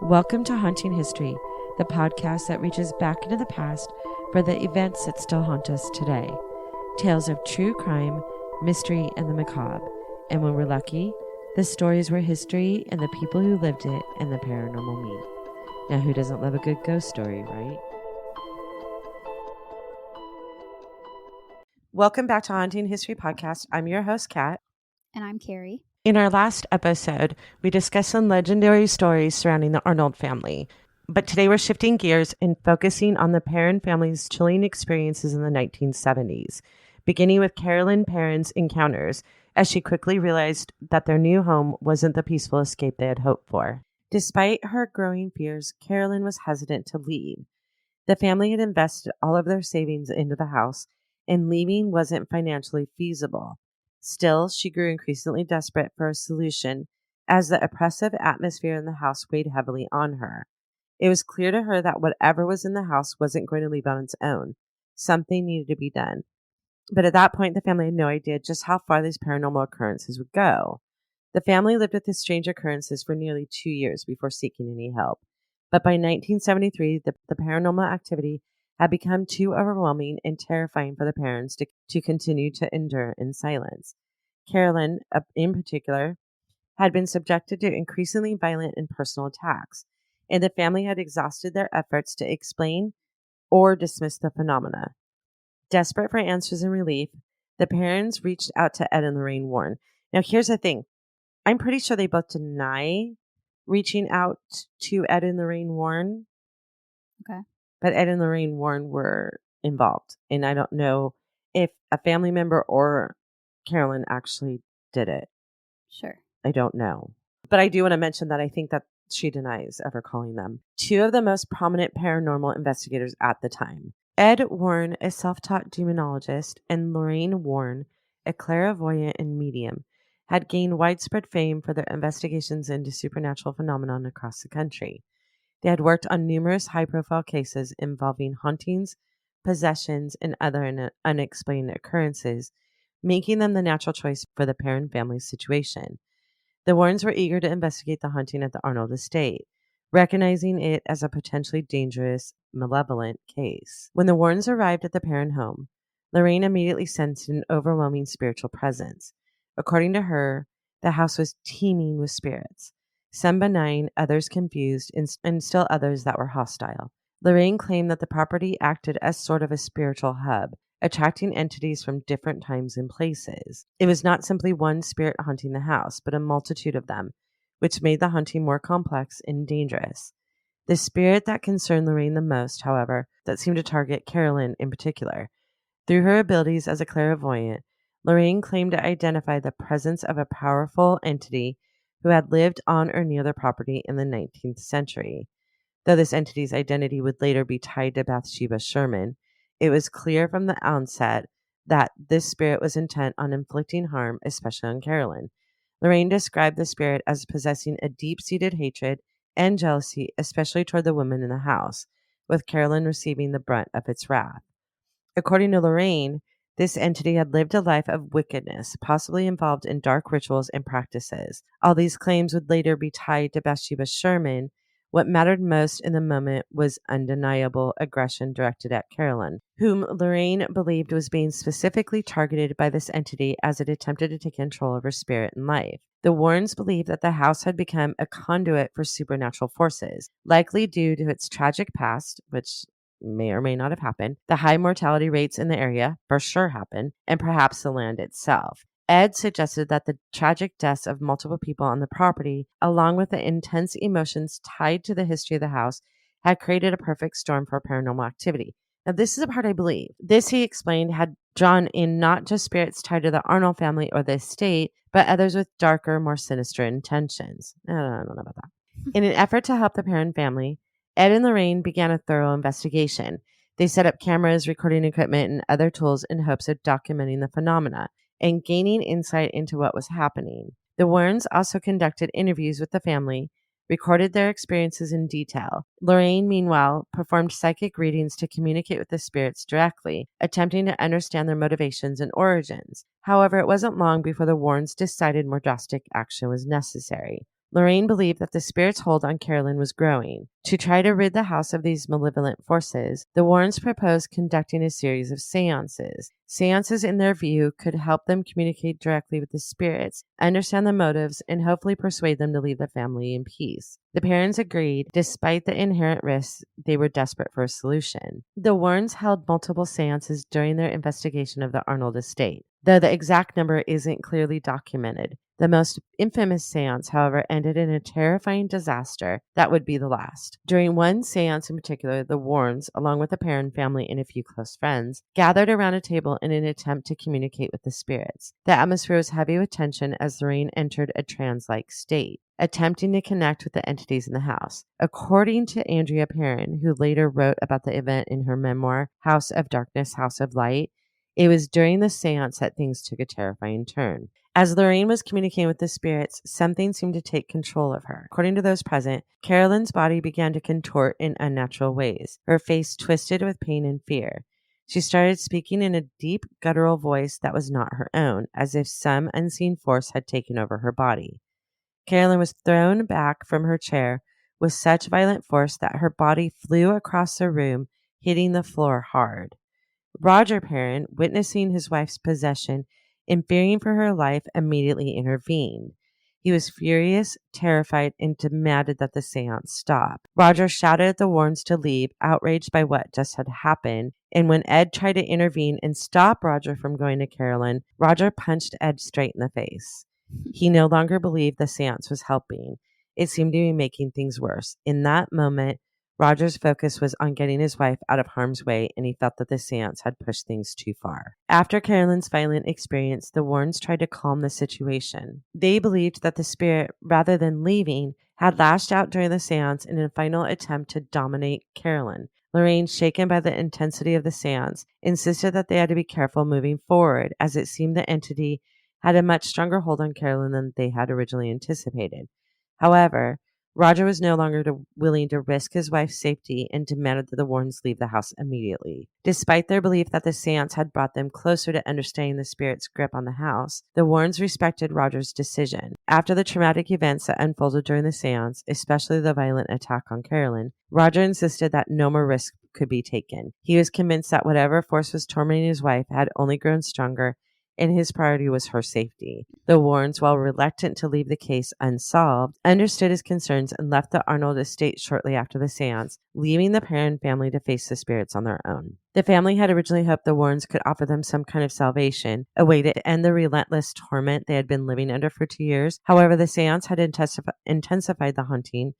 Welcome to Haunting History, the podcast that reaches back into the past for the events that still haunt us today. Tales of true crime, mystery, and the macabre. And when we're lucky, the stories were history and the people who lived it and the paranormal meet. Now, who doesn't love a good ghost story, right? Welcome back to Haunting History Podcast. I'm your host, Kat. And I'm Carrie. In our last episode, we discussed some legendary stories surrounding the Arnold family. But today we're shifting gears and focusing on the Perron family's chilling experiences in the 1970s, beginning with Carolyn Perron's encounters, as she quickly realized that their new home wasn't the peaceful escape they had hoped for. Despite her growing fears, Carolyn was hesitant to leave. The family had invested all of their savings into the house, and leaving wasn't financially feasible. Still, she grew increasingly desperate for a solution as the oppressive atmosphere in the house weighed heavily on her. It was clear to her that whatever was in the house wasn't going to leave on its own. Something needed to be done. But at that point, the family had no idea just how far these paranormal occurrences would go. The family lived with the strange occurrences for nearly 2 years before seeking any help. But by 1973, the paranormal activity had become too overwhelming and terrifying for the parents to continue to endure in silence. Carolyn, in particular, had been subjected to increasingly violent and personal attacks, and the family had exhausted their efforts to explain or dismiss the phenomena. Desperate for answers and relief, the parents reached out to Ed and Lorraine Warren. Now, here's the thing. I'm pretty sure they both deny reaching out to Ed and Lorraine Warren. Okay. But Ed and Lorraine Warren were involved. And I don't know if a family member or Carolyn actually did it. Sure. I don't know. But I do want to mention that I think that she denies ever calling them. Two of the most prominent paranormal investigators at the time. Ed Warren, a self-taught demonologist, and Lorraine Warren, a clairvoyant and medium, had gained widespread fame for their investigations into supernatural phenomena across the country. They had worked on numerous high-profile cases involving hauntings, possessions, and other unexplained occurrences, making them the natural choice for the Perron family's situation. The Warrens were eager to investigate the haunting at the Arnold estate, recognizing it as a potentially dangerous, malevolent case. When the Warrens arrived at the Perron home, Lorraine immediately sensed an overwhelming spiritual presence. According to her, the house was teeming with spirits. Some benign, others confused, and still others that were hostile. Lorraine claimed that the property acted as sort of a spiritual hub, attracting entities from different times and places. It was not simply one spirit haunting the house, but a multitude of them, which made the haunting more complex and dangerous. The spirit that concerned Lorraine the most, however, that seemed to target Carolyn in particular. Through her abilities as a clairvoyant, Lorraine claimed to identify the presence of a powerful entity who had lived on or near the property in the 19th century. Though this entity's identity would later be tied to Bathsheba Sherman, it was clear from the onset that this spirit was intent on inflicting harm, especially on Carolyn. Lorraine described the spirit as possessing a deep-seated hatred and jealousy, especially toward the women in the house, with Carolyn receiving the brunt of its wrath. According to Lorraine, this entity had lived a life of wickedness, possibly involved in dark rituals and practices. All these claims would later be tied to Bathsheba Sherman. What mattered most in the moment was undeniable aggression directed at Carolyn, whom Lorraine believed was being specifically targeted by this entity as it attempted to take control of her spirit and life. The Warrens believed that the house had become a conduit for supernatural forces, likely due to its tragic past, which may or may not have happened, the high mortality rates in the area for sure happened, and perhaps the land itself. Ed suggested that the tragic deaths of multiple people on the property, along with the intense emotions tied to the history of the house, had created a perfect storm for paranormal activity. Now, this is the part I believe. This, he explained, had drawn in not just spirits tied to the Arnold family or the estate, but others with darker, more sinister intentions. I don't know about that. In an effort to help the Perron family, Ed and Lorraine began a thorough investigation. They set up cameras, recording equipment, and other tools in hopes of documenting the phenomena and gaining insight into what was happening. The Warrens also conducted interviews with the family, recorded their experiences in detail. Lorraine, meanwhile, performed psychic readings to communicate with the spirits directly, attempting to understand their motivations and origins. However, it wasn't long before the Warrens decided more drastic action was necessary. Lorraine believed that the spirit's hold on Carolyn was growing. To try to rid the house of these malevolent forces, the Warrens proposed conducting a series of seances. Seances, in their view, could help them communicate directly with the spirits, understand the motives, and hopefully persuade them to leave the family in peace. The parents agreed. Despite the inherent risks, they were desperate for a solution. The Warrens held multiple seances during their investigation of the Arnold estate, though the exact number isn't clearly documented. The most infamous seance, however, ended in a terrifying disaster that would be the last. During one seance in particular, the Warrens, along with the Perron family and a few close friends, gathered around a table in an attempt to communicate with the spirits. The atmosphere was heavy with tension as Lorraine entered a trance-like state, attempting to connect with the entities in the house. According to Andrea Perron, who later wrote about the event in her memoir, House of Darkness, House of Light, it was during the seance that things took a terrifying turn. As Lorraine was communicating with the spirits, something seemed to take control of her. According to those present, Carolyn's body began to contort in unnatural ways, her face twisted with pain and fear. She started speaking in a deep, guttural voice that was not her own, as if some unseen force had taken over her body. Carolyn was thrown back from her chair with such violent force that her body flew across the room, hitting the floor hard. Roger Perron, witnessing his wife's possession and fearing for her life, immediately intervened. He was furious, terrified, and demanded that the seance stop. Roger shouted at the Warrens to leave, outraged by what just had happened, and when Ed tried to intervene and stop Roger from going to Carolyn, Roger punched Ed straight in the face. He no longer believed the seance was helping. It seemed to be making things worse. In that moment, Roger's focus was on getting his wife out of harm's way, and he felt that the seance had pushed things too far. After Carolyn's violent experience, the Warrens tried to calm the situation. They believed that the spirit, rather than leaving, had lashed out during the seance in a final attempt to dominate Carolyn. Lorraine, shaken by the intensity of the seance, insisted that they had to be careful moving forward, as it seemed the entity had a much stronger hold on Carolyn than they had originally anticipated. However, Roger was no longer willing to risk his wife's safety and demanded that the Warrens leave the house immediately. Despite their belief that the seance had brought them closer to understanding the spirit's grip on the house, the Warrens respected Roger's decision. After the traumatic events that unfolded during the seance, especially the violent attack on Carolyn, Roger insisted that no more risk could be taken. He was convinced that whatever force was tormenting his wife had only grown stronger, and his priority was her safety. The Warrens, while reluctant to leave the case unsolved, understood his concerns and left the Arnold estate shortly after the seance, leaving the Perron family to face the spirits on their own. The family had originally hoped the Warrens could offer them some kind of salvation, a way to end the relentless torment they had been living under for 2 years. However, the seance had intensified the haunting,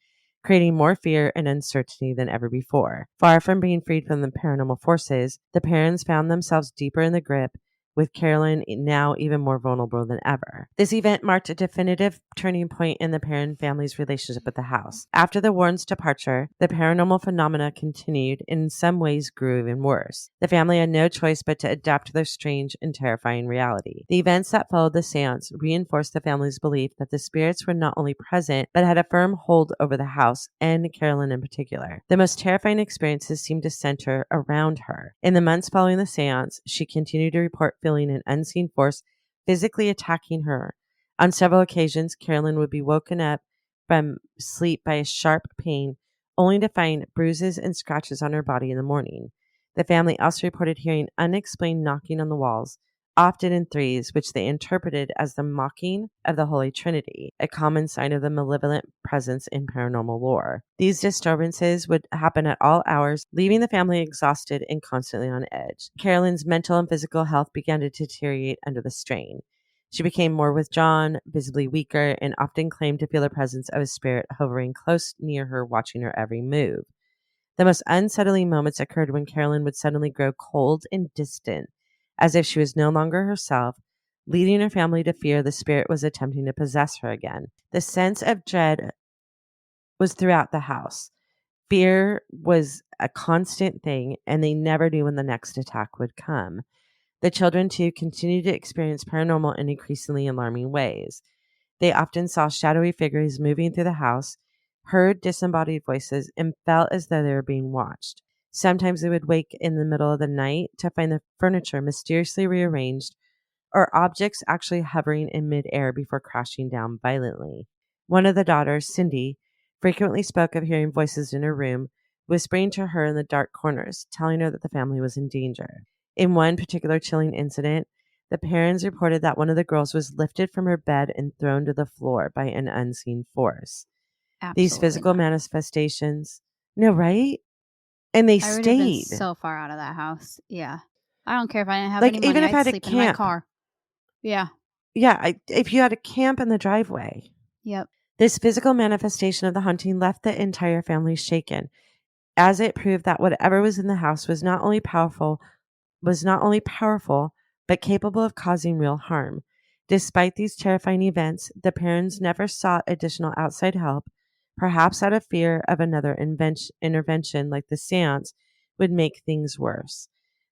creating more fear and uncertainty than ever before. Far from being freed from the paranormal forces, the Perrons found themselves deeper in the grip, with Carolyn now even more vulnerable than ever. This event marked a definitive turning point in the Perron family's relationship with the house. After the Warrens' departure, the paranormal phenomena continued and in some ways grew even worse. The family had no choice but to adapt to their strange and terrifying reality. The events that followed the seance reinforced the family's belief that the spirits were not only present, but had a firm hold over the house and Carolyn in particular. The most terrifying experiences seemed to center around her. In the months following the seance, she continued to report feeling an unseen force physically attacking her. On several occasions, Carolyn would be woken up from sleep by a sharp pain, only to find bruises and scratches on her body in the morning. The family also reported hearing unexplained knocking on the walls, often in threes, which they interpreted as the mocking of the Holy Trinity, a common sign of the malevolent presence in paranormal lore. These disturbances would happen at all hours, leaving the family exhausted and constantly on edge. Carolyn's mental and physical health began to deteriorate under the strain. She became more withdrawn, visibly weaker, and often claimed to feel the presence of a spirit hovering close near her, watching her every move. The most unsettling moments occurred when Carolyn would suddenly grow cold and distant, as if she was no longer herself, leading her family to fear the spirit was attempting to possess her again. The sense of dread was throughout the house. Fear was a constant thing, and they never knew when the next attack would come. The children, too, continued to experience paranormal in increasingly alarming ways. They often saw shadowy figures moving through the house, heard disembodied voices, and felt as though they were being watched. Sometimes they would wake in the middle of the night to find the furniture mysteriously rearranged or objects actually hovering in midair before crashing down violently. One of the daughters, Cindy, frequently spoke of hearing voices in her room, whispering to her in the dark corners, telling her that the family was in danger. In one particular chilling incident, the parents reported that one of the girls was lifted from her bed and thrown to the floor by an unseen force. These Absolutely physical not. manifestations, no, right? And they I would have been stayed. so far out of that house. Yeah. I don't care if I didn't have Like, any even money. if I I'd had a sleep in my camp. car. Yeah. Yeah, if you had a camp in the driveway. Yep. This physical manifestation of the haunting left the entire family shaken, as it proved that whatever was in the house was not only powerful, but capable of causing real harm. Despite these terrifying events, the parents never sought additional outside help, perhaps out of fear of another intervention like the seance would make things worse.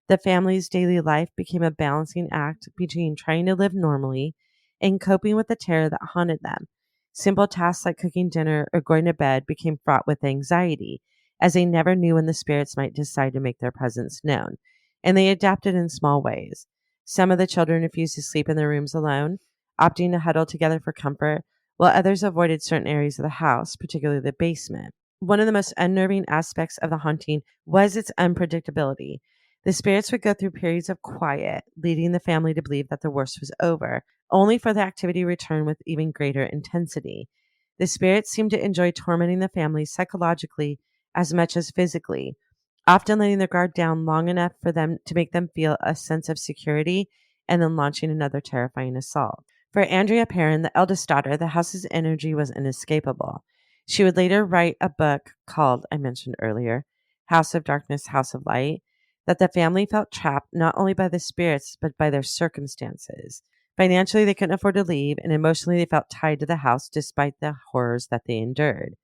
The family's daily life became a balancing act between trying to live normally and coping with the terror that haunted them. Simple tasks like cooking dinner or going to bed became fraught with anxiety, as they never knew when the spirits might decide to make their presence known, and they adapted in small ways. Some of the children refused to sleep in their rooms alone, opting to huddle together for comfort, while others avoided certain areas of the house, particularly the basement. One of the most unnerving aspects of the haunting was its unpredictability. The spirits would go through periods of quiet, leading the family to believe that the worst was over, only for the activity to return with even greater intensity. The spirits seemed to enjoy tormenting the family psychologically as much as physically, often letting their guard down long enough for them to make them feel a sense of security and then launching another terrifying assault. For Andrea Perron, the eldest daughter, the house's energy was inescapable. She would later write a book called, I mentioned earlier, House of Darkness, House of Light, that the family felt trapped not only by the spirits, but by their circumstances. Financially, they couldn't afford to leave, and emotionally, they felt tied to the house despite the horrors that they endured.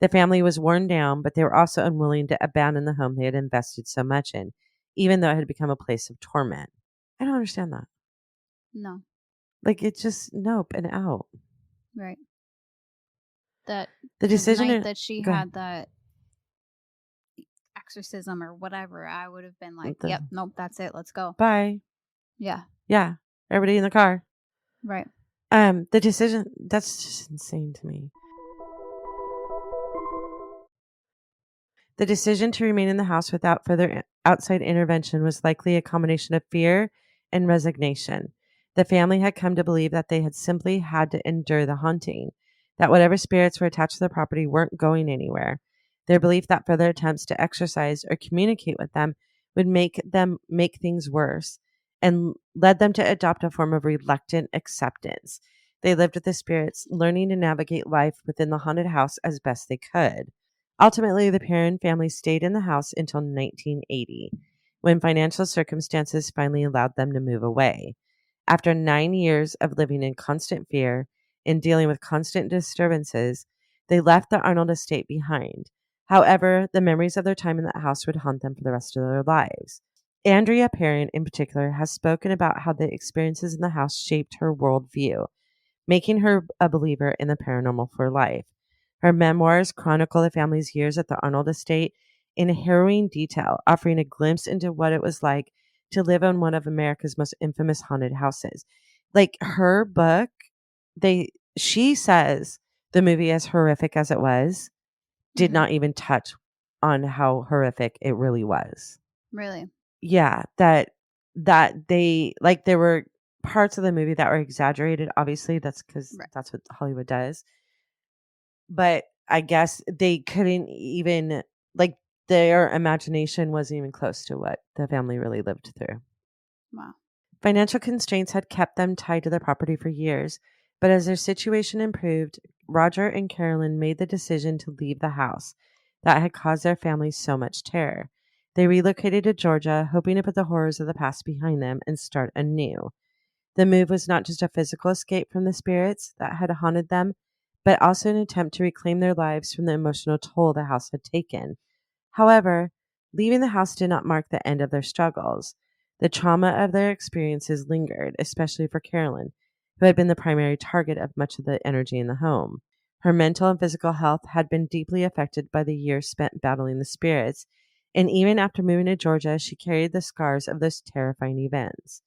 The family was worn down, but they were also unwilling to abandon the home they had invested so much in, even though it had become a place of torment. I don't understand that. No. Like, it's just nope and out. Right. That The the decision night to that she go ahead. had that exorcism or whatever, I would have been like, The, yep, nope, that's it. Let's go. bye. Yeah. Yeah. Everybody in the car. Right. The decision, that's just insane to me. The decision to remain in the house without further outside intervention was likely a combination of fear and resignation. The family had come to believe that they had simply had to endure the haunting, that whatever spirits were attached to the property weren't going anywhere. Their belief that further attempts to exorcise or communicate with would make things worse, and led them to adopt a form of reluctant acceptance. They lived with the spirits, learning to navigate life within the haunted house as best they could. Ultimately, the Perron family stayed in the house until 1980, when financial circumstances finally allowed them to move away. After 9 years of living in constant fear and dealing with constant disturbances, they left the Arnold estate behind. However, the memories of their time in that house would haunt them for the rest of their lives. Andrea Perron, in particular, has spoken about how the experiences in the house shaped her worldview, making her a believer in the paranormal for life. Her memoirs chronicle the family's years at the Arnold estate in harrowing detail, offering a glimpse into what it was like to live in one of America's most infamous haunted houses. Like her book, she says the movie, as horrific as it was, did not even touch on how horrific it really was. Really? Yeah, that they like there were parts of the movie that were exaggerated. Obviously, that's because Right. that's what Hollywood does. But I guess they couldn't even like their imagination wasn't even close to what the family really lived through. Wow. Financial constraints had kept them tied to the property for years, but as their situation improved, Roger and Carolyn made the decision to leave the house that had caused their family so much terror. They relocated to Georgia, hoping to put the horrors of the past behind them and start anew. The move was not just a physical escape from the spirits that had haunted them, but also an attempt to reclaim their lives from the emotional toll the house had taken. However, leaving the house did not mark the end of their struggles. The trauma of their experiences lingered, especially for Carolyn, who had been the primary target of much of the energy in the home. Her mental and physical health had been deeply affected by the years spent battling the spirits, and even after moving to Georgia, she carried the scars of those terrifying events.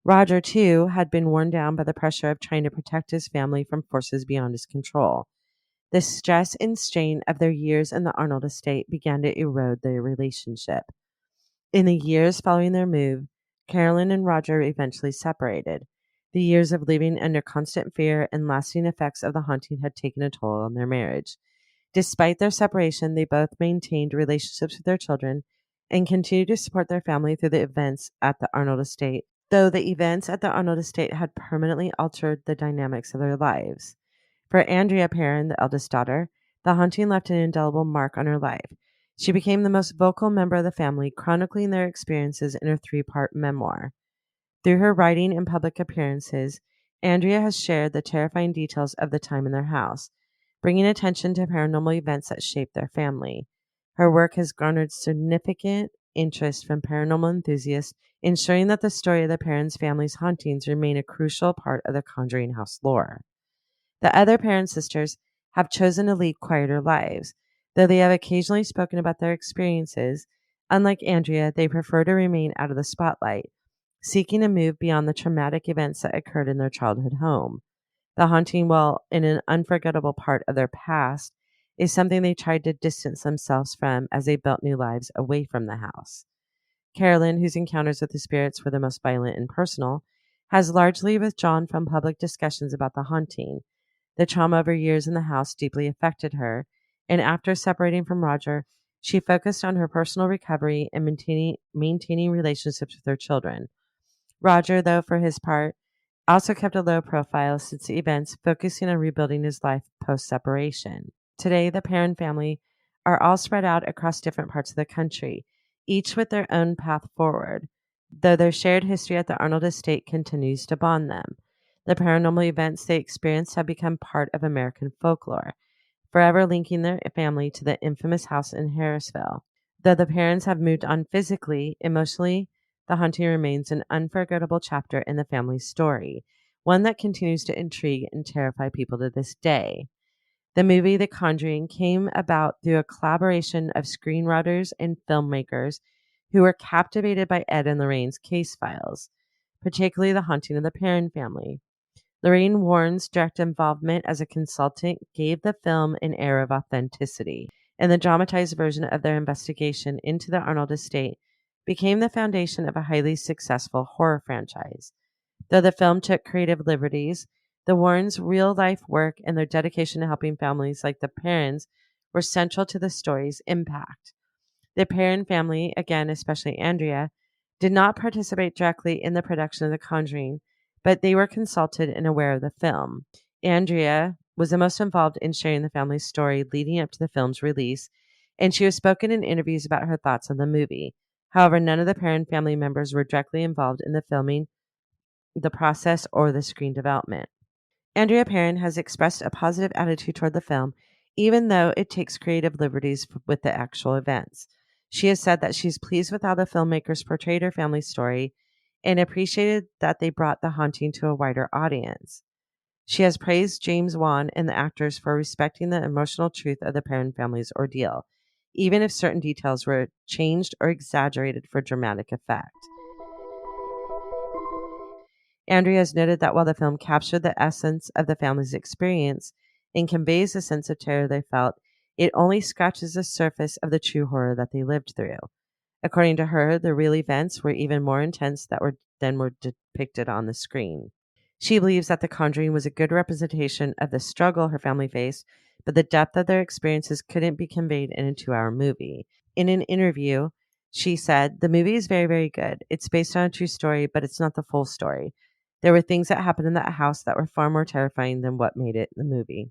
Roger, too, had been worn down by the pressure of trying to protect his family from forces beyond his control. The stress and strain of their years in the Arnold estate began to erode their relationship. In the years following their move, Carolyn and Roger eventually separated. The years of living under constant fear and lasting effects of the haunting had taken a toll on their marriage. Despite their separation, they both maintained relationships with their children and continued to support their family through the events at the Arnold estate, though the events at the Arnold estate had permanently altered the dynamics of their lives. For Andrea Perron, the eldest daughter, the haunting left an indelible mark on her life. She became the most vocal member of the family, chronicling their experiences in her 3-part memoir. Through her writing and public appearances, Andrea has shared the terrifying details of the time in their house, bringing attention to paranormal events that shaped their family. Her work has garnered significant interest from paranormal enthusiasts, ensuring that the story of the Perron's family's hauntings remain a crucial part of the Conjuring House lore. The other Perron sisters have chosen to lead quieter lives. Though they have occasionally spoken about their experiences, unlike Andrea, they prefer to remain out of the spotlight, seeking to move beyond the traumatic events that occurred in their childhood home. The haunting, while in an unforgettable part of their past, is something they tried to distance themselves from as they built new lives away from the house. Carolyn, whose encounters with the spirits were the most violent and personal, has largely withdrawn from public discussions about the haunting. The trauma of her years in the house deeply affected her, and after separating from Roger, she focused on her personal recovery and maintaining relationships with her children. Roger, though, for his part, also kept a low profile since the events, focusing on rebuilding his life post-separation. Today, the Perron family are all spread out across different parts of the country, each with their own path forward, though their shared history at the Arnold estate continues to bond them. The paranormal events they experienced have become part of American folklore, forever linking their family to the infamous house in Harrisville. Though the parents have moved on physically, emotionally, the haunting remains an unforgettable chapter in the family's story, one that continues to intrigue and terrify people to this day. The movie The Conjuring came about through a collaboration of screenwriters and filmmakers who were captivated by Ed and Lorraine's case files, particularly the haunting of the Perron family. Lorraine Warren's direct involvement as a consultant gave the film an air of authenticity, and the dramatized version of their investigation into the Arnold estate became the foundation of a highly successful horror franchise. Though the film took creative liberties, the Warrens' real-life work and their dedication to helping families like the Perrons were central to the story's impact. The Perron family, again, especially Andrea, did not participate directly in the production of The Conjuring, but they were consulted and aware of the film. Andrea was the most involved in sharing the family's story leading up to the film's release, and she has spoken in interviews about her thoughts on the movie. However, none of the Perron family members were directly involved in the filming, the process, or the screen development. Andrea Perron has expressed a positive attitude toward the film, even though it takes creative liberties with the actual events. She has said that she's pleased with how the filmmakers portrayed her family's story and appreciated that they brought the haunting to a wider audience. She has praised James Wan and the actors for respecting the emotional truth of the Perron family's ordeal, even if certain details were changed or exaggerated for dramatic effect. Andrea has noted that while the film captured the essence of the family's experience and conveys the sense of terror they felt, it only scratches the surface of the true horror that they lived through. According to her, the real events were even more intense than were depicted on the screen. She believes that The Conjuring was a good representation of the struggle her family faced, but the depth of their experiences couldn't be conveyed in a 2-hour movie. In an interview, she said, "The movie is very, very good. It's based on a true story, but it's not the full story. There were things that happened in that house that were far more terrifying than what made it the movie."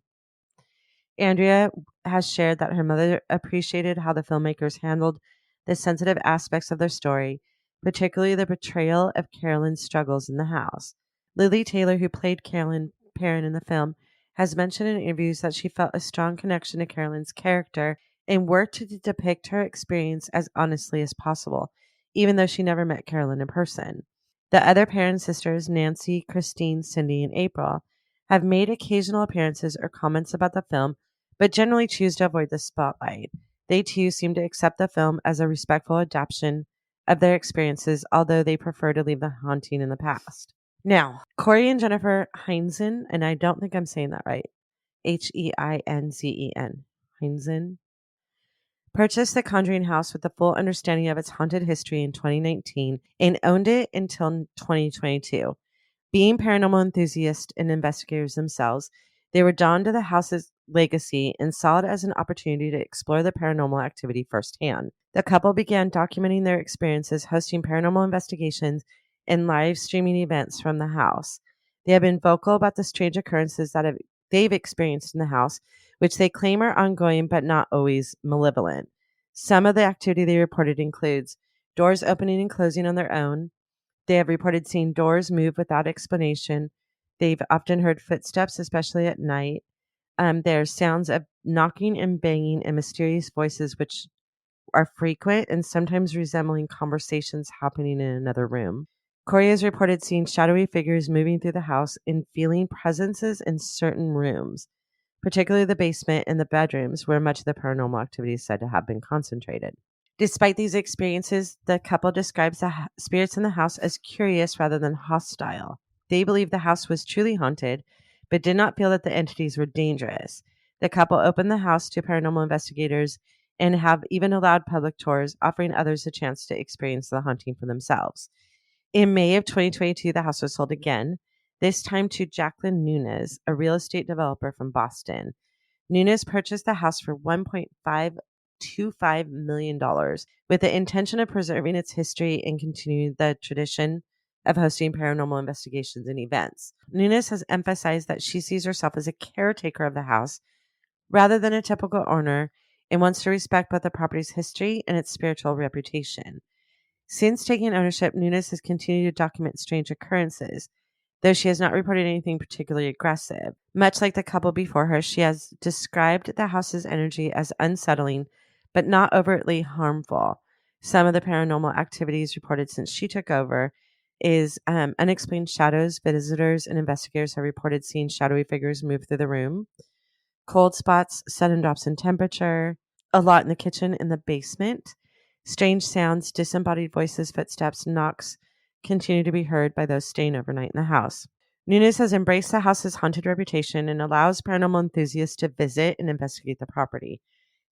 Andrea has shared that her mother appreciated how the filmmakers handled the sensitive aspects of their story, particularly the portrayal of Carolyn's struggles in the house. Lily Taylor, who played Carolyn Perron in the film, has mentioned in interviews that she felt a strong connection to Carolyn's character and worked to depict her experience as honestly as possible, even though she never met Carolyn in person. The other Perron sisters, Nancy, Christine, Cindy, and April, have made occasional appearances or comments about the film, but generally choose to avoid the spotlight. They too seem to accept the film as a respectful adaptation of their experiences, although they prefer to leave the haunting in the past. Now, Corey and Jennifer Heinzen, and I don't think I'm saying that right, Heinzen, Heinzen, purchased the Conjuring House with the full understanding of its haunted history in 2019 and owned it until 2022. Being paranormal enthusiasts and investigators themselves, they were drawn to the house's legacy and saw it as an opportunity to explore the paranormal activity firsthand. The couple began documenting their experiences hosting paranormal investigations and live streaming events from the house. They have been vocal about the strange occurrences that they've experienced in the house, which they claim are ongoing but not always malevolent. Some of the activity they reported includes doors opening and closing on their own. They have reported seeing doors move without explanation. They've often heard footsteps, especially at night. There's sounds of knocking and banging and mysterious voices, which are frequent and sometimes resembling conversations happening in another room. Corey has reported seeing shadowy figures moving through the house and feeling presences in certain rooms, particularly the basement and the bedrooms where much of the paranormal activity is said to have been concentrated. Despite these experiences, the couple describes the spirits in the house as curious rather than hostile. They believe the house was truly haunted, but did not feel that the entities were dangerous. The couple opened the house to paranormal investigators and have even allowed public tours, offering others a chance to experience the haunting for themselves. In May of 2022, the house was sold again, this time to Jacqueline Nunes, a real estate developer from Boston. Nunes purchased the house for $1.525 million with the intention of preserving its history and continuing the tradition of hosting paranormal investigations and events. Nunes has emphasized that she sees herself as a caretaker of the house rather than a typical owner and wants to respect both the property's history and its spiritual reputation. Since taking ownership, Nunes has continued to document strange occurrences, though she has not reported anything particularly aggressive. Much like the couple before her, she has described the house's energy as unsettling, but not overtly harmful. Some of the paranormal activities reported since she took over is unexplained shadows. Visitors and investigators have reported seeing shadowy figures move through the room, cold spots, sudden drops in temperature, a lot in the kitchen and the basement. Strange sounds, disembodied voices, footsteps, knocks continue to be heard by those staying overnight in the house. Nunes has embraced the house's haunted reputation and allows paranormal enthusiasts to visit and investigate the property.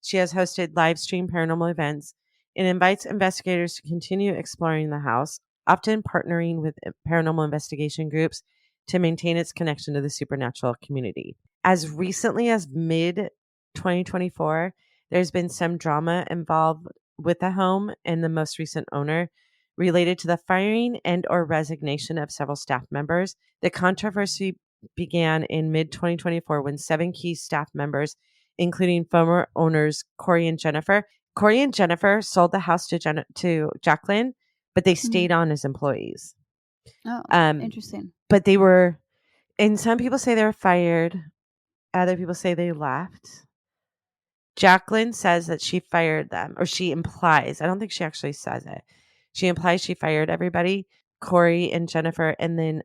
She has hosted live stream paranormal events and invites investigators to continue exploring the house, often partnering with paranormal investigation groups to maintain its connection to the supernatural community. As recently as mid 2024, there's been some drama involved with the home and the most recent owner related to the firing and or resignation of several staff members. The controversy began in mid 2024 when 7 key staff members, including former owners Corey and Jennifer, sold the house to Jacqueline, but they stayed on as employees. Oh, interesting. But they were, and some people say they were fired. Other people say they left. Jacqueline says that she fired them, or she implies. I don't think she actually says it. She implies she fired everybody, Corey and Jennifer, and then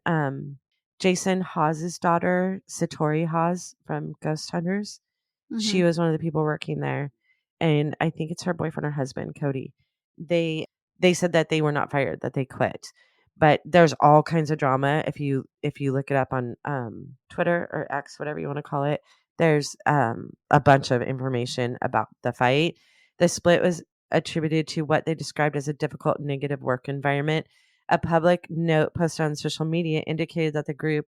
Jason Hawes's daughter, Satori Hawes from Ghost Hunters. She was one of the people working there, and I think it's her boyfriend or husband, Cody. They said that they were not fired, that they quit. But there's all kinds of drama if you look it up on Twitter or X, whatever you want to call it. There's a bunch of information about the fight. The split was attributed to what they described as a difficult negative work environment. A public note posted on social media indicated that the group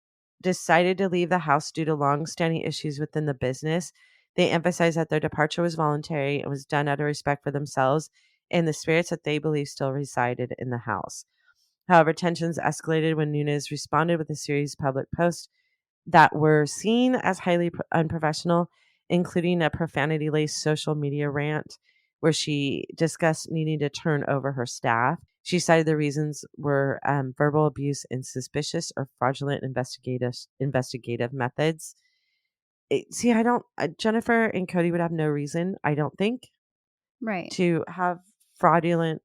decided to leave the house due to long-standing issues within the business. They emphasized that their departure was voluntary and was done out of respect for themselves and the spirits that they believe still resided in the house. However, tensions escalated when Nunes responded with a series of public posts that were seen as highly unprofessional, including a profanity-laced social media rant where she discussed needing to turn over her staff. She cited the reasons were verbal abuse and suspicious or fraudulent investigative methods. Jennifer and Cody would have no reason, I don't think, Right. to have fraudulent,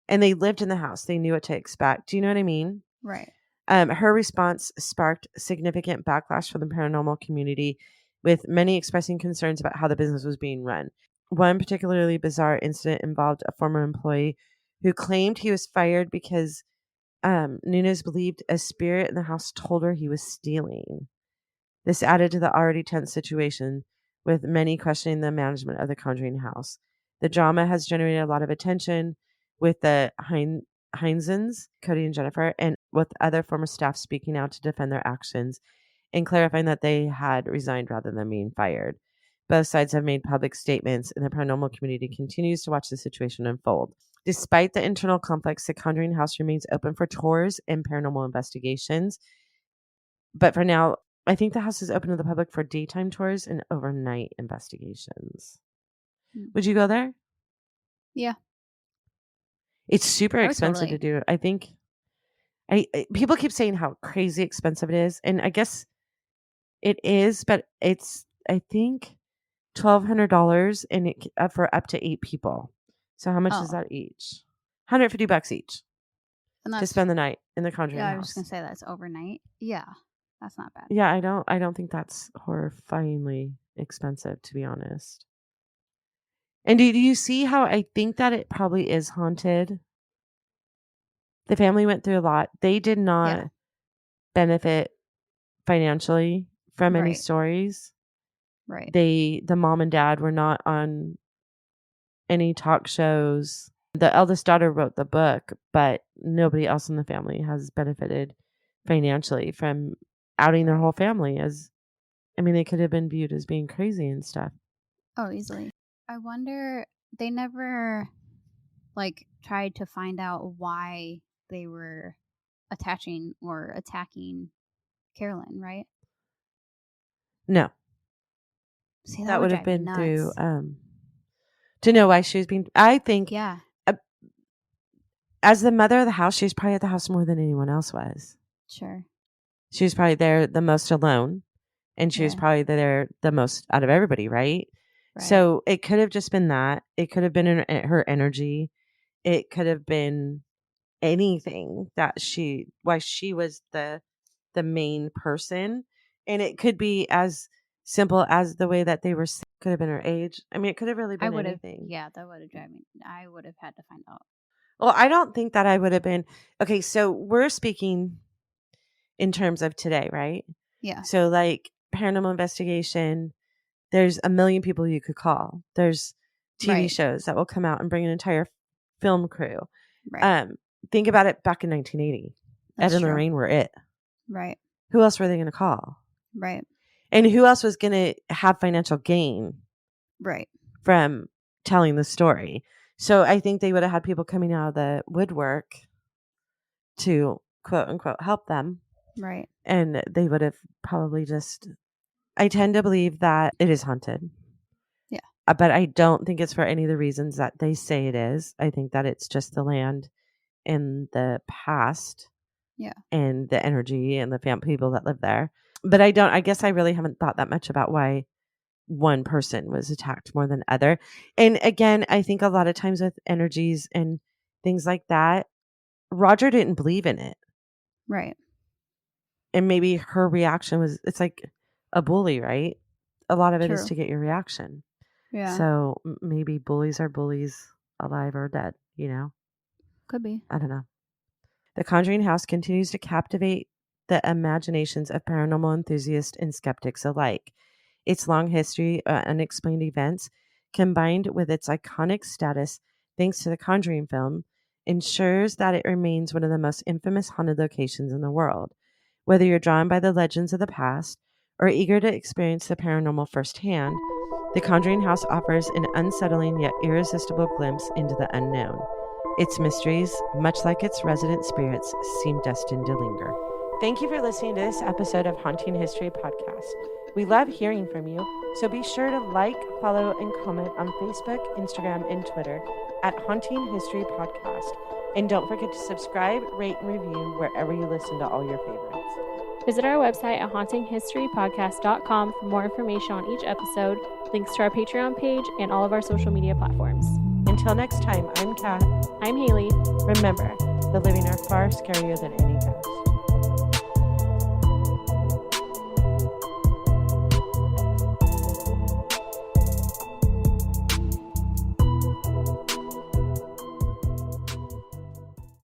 and they lived in the house. They knew what to expect. Do you know what I mean? Right. Her response sparked significant backlash from the paranormal community, with many expressing concerns about how the business was being run. One particularly bizarre incident involved a former employee who claimed he was fired because Nunes believed a spirit in the house told her he was stealing. This added to the already tense situation, with many questioning the management of the Conjuring House. The drama has generated a lot of attention with the Heinzens, Cody and Jennifer, and with other former staff speaking out to defend their actions and clarifying that they had resigned rather than being fired. Both sides have made public statements, and the paranormal community continues to watch the situation unfold. Despite the internal conflicts, the Conjuring House remains open for tours and paranormal investigations. But for now, I think the house is open to the public for daytime tours and overnight investigations. Would you go there? Yeah. It's super expensive to do. I think people keep saying how crazy expensive it is. And I guess it is, but it's, I think, $1,200 and for up to 8 people. So how much is that each? $150 each to spend the night in the Conjuring House. Yeah, I was going to say that's overnight. Yeah, that's not bad. Yeah, I don't think that's horrifyingly expensive, to be honest. And do you see how I think that it probably is haunted? The family went through a lot. They did not benefit financially from any stories. Right. The mom and dad were not on any talk shows. The eldest daughter wrote the book, but nobody else in the family has benefited financially from outing their whole family as, I mean, they could have been viewed as being crazy and stuff. Oh, easily. I wonder, they never tried to find out why they were attaching or attacking Carolyn, right? No. See, that would have been through to know why she was being, I think, as the mother of the house, she's probably at the house more than anyone else was. Sure. She was probably there the most alone, and she was probably there the most out of everybody, right? So it could have just been that. It could have been her energy. It could have been anything that why she was the main person. And it could be as simple as the way that they were, could have been her age. I mean, it could have really been anything. Yeah, that would have driven me. I would have had to find out. Well, I don't think that I would have been. Okay, so we're speaking in terms of today, right? Yeah. So like paranormal investigation, there's a million people you could call. There's TV shows that will come out and bring an entire film crew. Right. Think about it back in 1980. Ed and Lorraine were it. Right. Who else were they going to call? Right. And who else was going to have financial gain? Right. From telling the story. So I think they would have had people coming out of the woodwork to quote unquote help them. Right. And they would have probably just, I tend to believe that it is haunted. Yeah. But I don't think it's for any of the reasons that they say it is. I think that it's just the land in the past. Yeah. And the energy and the people that live there. But I guess I really haven't thought that much about why one person was attacked more than other. And again, I think a lot of times with energies and things like that, Roger didn't believe in it. Right. And maybe her reaction was, it's like a bully, right? A lot of it is to get your reaction. Yeah. So maybe bullies are bullies alive or dead, you know? Could be. I don't know. The Conjuring House continues to captivate the imaginations of paranormal enthusiasts and skeptics alike. Its long history of unexplained events, combined with its iconic status thanks to the Conjuring film, ensures that it remains one of the most infamous haunted locations in the world. Whether you're drawn by the legends of the past or eager to experience the paranormal firsthand, the Conjuring House offers an unsettling yet irresistible glimpse into the unknown. Its mysteries, much like its resident spirits, seem destined to linger. Thank you for listening to this episode of Haunting History Podcast. We love hearing from you, so be sure to like, follow, and comment on Facebook, Instagram, and Twitter at Haunting History Podcast. And don't forget to subscribe, rate, and review wherever you listen to all your favorites. Visit our website at hauntinghistorypodcast.com for more information on each episode, links to our Patreon page, and all of our social media platforms. Until next time, I'm Kat. I'm Haley. Remember, the living are far scarier than any ghost.